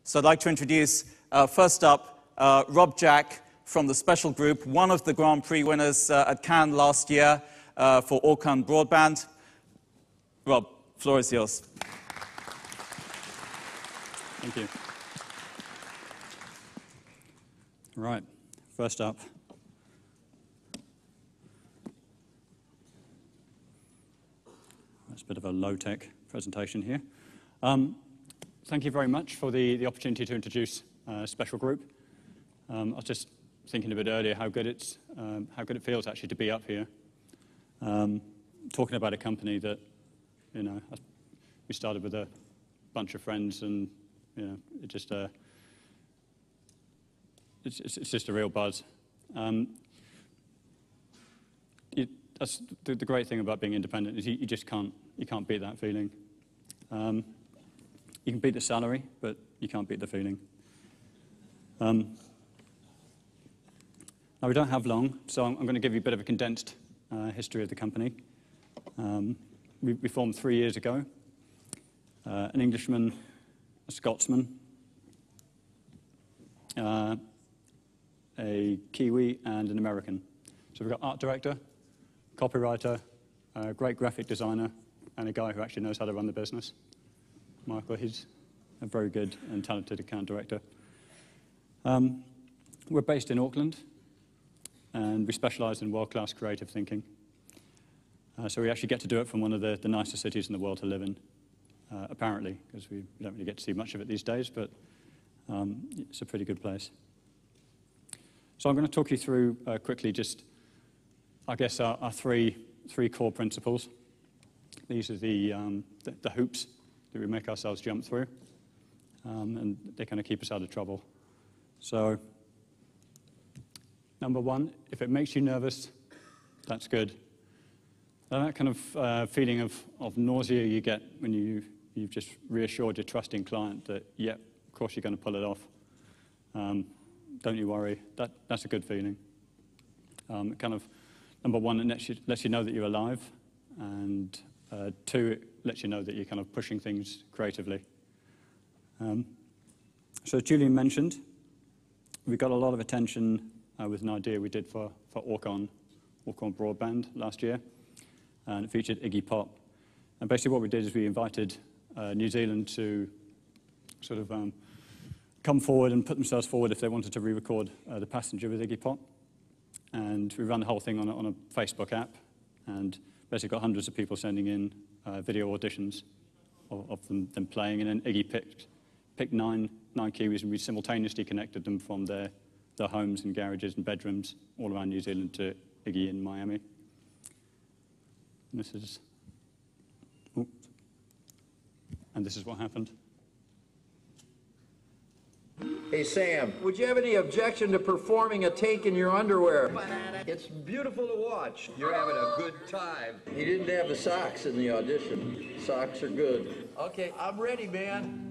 So I'd like to introduce, first up, Rob Jack from the Special Group, one of the Grand Prix winners at Cannes last year for Orcon Broadband. Rob, floor is yours. Thank you. Right, first up. That's a bit of a low-tech presentation here. Thank you very much for the opportunity to introduce Special Group. I was just thinking a bit earlier how good it feels actually to be up here, talking about a company that, you know, we started with a bunch of friends, and you know, it's just a real buzz. That's the great thing about being independent is you just can't beat that feeling. You can beat the salary, but you can't beat the feeling. Now we don't have long, so I'm going to give you a bit of a condensed history of the company. We formed 3 years ago. An Englishman, a Scotsman, a Kiwi, and an American. So we've got art director, copywriter, a great graphic designer, and a guy who actually knows how to run the business. Michael, he's a very good and talented account director. We're based in Auckland, and we specialize in world-class creative thinking. So we actually get to do it from one of the nicest cities in the world to live in, apparently, because we don't really get to see much of it these days, but it's a pretty good place. So I'm going to talk you through quickly just, I guess, our three core principles. These are the hoops that we make ourselves jump through, and they kind of keep us out of trouble. So, number one, if it makes you nervous, that's good. And that kind of feeling of nausea you get when you've just reassured your trusting client that, yeah, of course you're going to pull it off. Don't you worry. That's a good feeling. Kind of, number one, it lets you know that you're alive, and two, it lets you know that you're kind of pushing things creatively. So as Julian mentioned, we got a lot of attention with an idea we did for Orcon Broadband last year, and it featured Iggy Pop. And basically what we did is we invited New Zealand to sort of come forward and put themselves forward if they wanted to re-record The Passenger with Iggy Pop. And we ran the whole thing on a Facebook app, and basically got hundreds of people sending in video auditions of them playing, and then Iggy picked nine Kiwis, and we simultaneously connected them from their homes and garages and bedrooms all around New Zealand to Iggy in Miami. And this is what happened. Hey, Sam, would you have any objection to performing a take in your underwear? It's beautiful to watch. You're having a good time. He didn't have the socks in the audition. Socks are good. Okay, I'm ready, man.